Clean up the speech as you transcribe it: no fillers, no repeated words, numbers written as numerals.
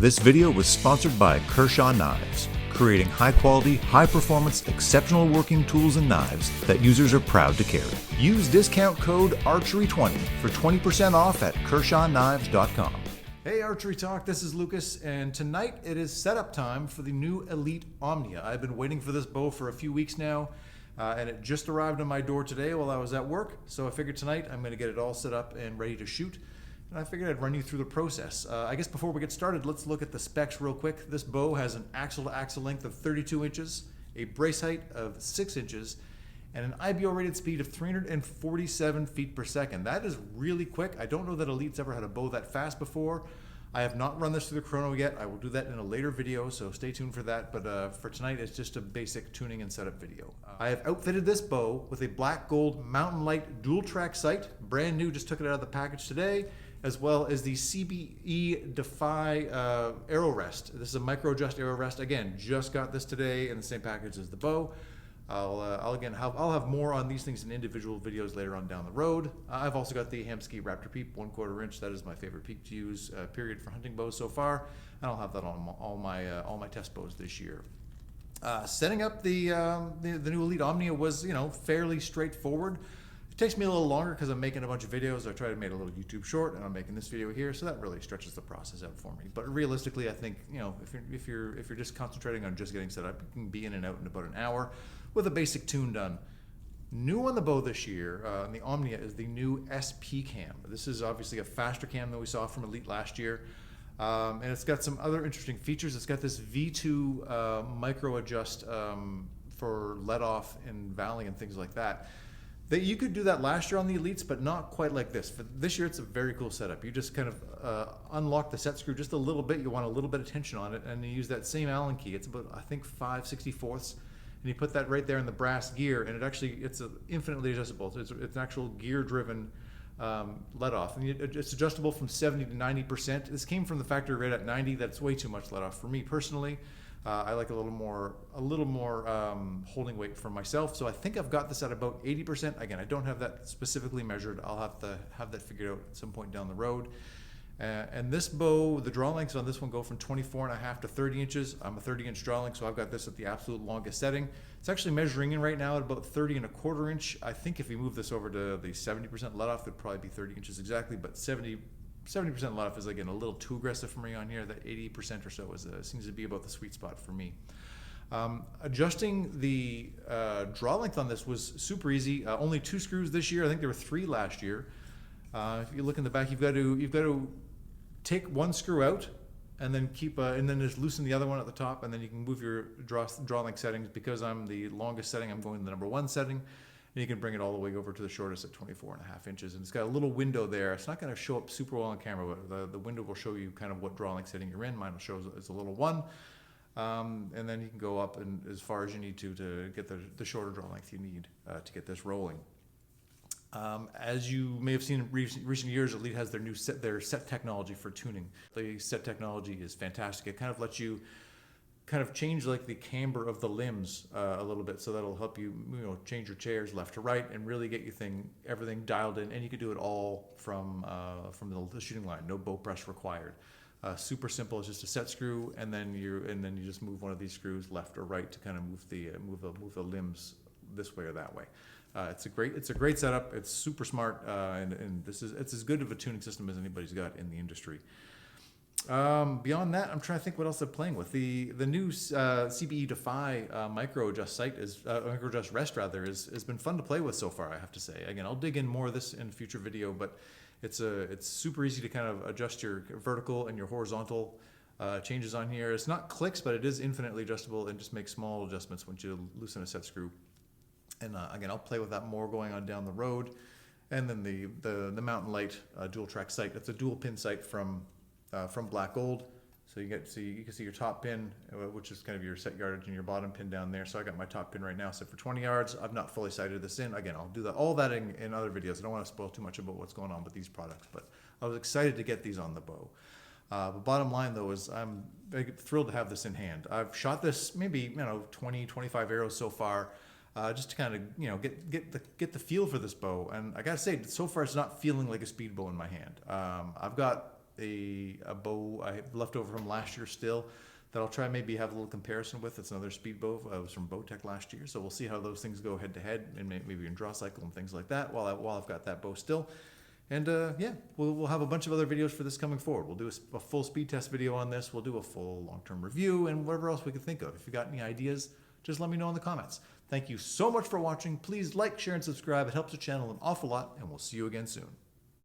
This video was sponsored by Kershaw Knives, creating high-quality, high-performance, exceptional working tools and knives that users are proud to carry. Use discount code ARCHERY20 for 20% off at KershawKnives.com. Hey Archery Talk, this is Lucas, and tonight it is setup time for the new Elite Omnia. I've been waiting for this bow for a few weeks now, and it just arrived on my door today while I was at work, so I figured tonight I'm going to get it all set up and ready to shoot. And I figured I'd run you through the process. I guess before we get started, let's look at the specs real quick. This bow has an axle-to-axle length of 32 inches, a brace height of 6 inches, and an IBO rated speed of 347 feet per second. That is really quick. I don't know that Elite's ever had a bow that fast before. I have not run this through the chrono yet. I will do that in a later video, so stay tuned for that. But for tonight, it's just a basic tuning and setup video. I have outfitted this bow with a black gold Mountain Light dual track sight, brand new, just took it out of the package today, as well as the CBE Defy arrow rest. This is a micro adjust arrow rest. Again, just got this today in the same package as the bow. I'll have more on these things in individual videos later on down the road. I've also got the Hamsky Raptor Peep 1/4 inch. That is my favorite peep to use, period, for hunting bows so far, and I'll have that on all my test bows this year. Setting up the new Elite Omnia was, fairly straightforward. It takes me a little longer because I'm making a bunch of videos. I tried to make a little YouTube short, and I'm making this video here, so that really stretches the process out for me. But realistically, I think if you're just concentrating on just getting set up, you can be in and out in about an hour with a basic tune done. New on the bow this year, on the Omnia, is the new SP cam. This is obviously a faster cam than we saw from Elite last year, and it's got some other interesting features. It's got this V2 micro adjust for let off in valley and things like that. You could do that last year on the Elites, but not quite like this. For this year, it's a very cool setup. You just kind of unlock the set screw just a little bit. You want a little bit of tension on it, and you use that same Allen key. It's about, I think, 5/64ths, and you put that right there in the brass gear, and it's infinitely adjustable. It's an actual gear-driven let off, and it's adjustable from 70 to 90%. This came from the factory right at 90. That's way too much let off for me personally. I like a little more holding weight for myself. So I think I've got this at about 80%. Again, I don't have that specifically measured. I'll have to have that figured out at some point down the road. And this bow, the draw lengths on this one go from 24.5 to 30 inches. I'm a 30-inch draw length, so I've got this at the absolute longest setting. It's actually measuring in right now at about 30.25 inch. I think if we move this over to the 70% let off, it'd probably be 30 inches exactly, but 70% let off is, again, a little too aggressive for me on here. That 80% or so seems to be about the sweet spot for me. Adjusting the draw length on this was super easy. Only 2 screws this year. I think there were 3 last year. If you look in the back, you've got to take one screw out and then and then just loosen the other one at the top, and then you can move your draw length settings. Because I'm the longest setting, I'm going to the number 1 setting. And you can bring it all the way over to the shortest at 24.5 inches. And it's got a little window there. It's not going to show up super well on camera, but the window will show you kind of what draw length setting you're in. Mine will show as a little 1. And then you can go up and as far as you need to get the shorter draw length you need to get this rolling. As you may have seen in recent years, Elite has their set technology for tuning. The set technology is fantastic. It kind of lets you kind of change like the camber of the limbs a little bit, so that'll help you, change your chairs left to right and really get everything dialed in. And you can do it all from the shooting line. No bow press required. Super simple. It's just a set screw, and then you just move one of these screws left or right to kind of move the limbs this way or that way. It's a great setup. It's super smart, and it's as good of a tuning system as anybody's got in the industry. Beyond that, I'm trying to think what else I'm playing with. The new CBE Defy micro adjust rest has been fun to play with so far, I have to say. Again, I'll dig in more of this in a future video, but it's super easy to kind of adjust your vertical and your horizontal changes on here. It's not clicks, but it is infinitely adjustable and just makes small adjustments once you loosen a set screw. And again, I'll play with that more going on down the road. And then the Mountain Light dual track sight. It's a dual pin sight from Black Gold. So you can see your top pin, which is kind of your set yardage, and your bottom pin down there. So I got my top pin right now set for 20 yards. I've not fully sighted this in. Again, I'll do all that in other videos. I don't want to spoil too much about what's going on with these products, but I was excited to get these on the bow. The bottom line, though, is I'm thrilled to have this in hand. I've shot this maybe 20, 25 arrows so far. Just to kind of get the feel for this bow, and I gotta say, so far it's not feeling like a speed bow in my hand. I've got a bow I have left over from last year still that I'll try maybe have a little comparison with. It's another speed bow. It was from Bowtech last year, so we'll see how those things go head to head, and maybe in draw cycle and things like that while I've got that bow still. And yeah, we'll have a bunch of other videos for this coming forward. We'll do a full speed test video on this. We'll do a full long-term review and whatever else we can think of. If you got any ideas, just let me know in the comments. Thank you so much for watching. Please like, share, and subscribe. It helps the channel an awful lot, and we'll see you again soon.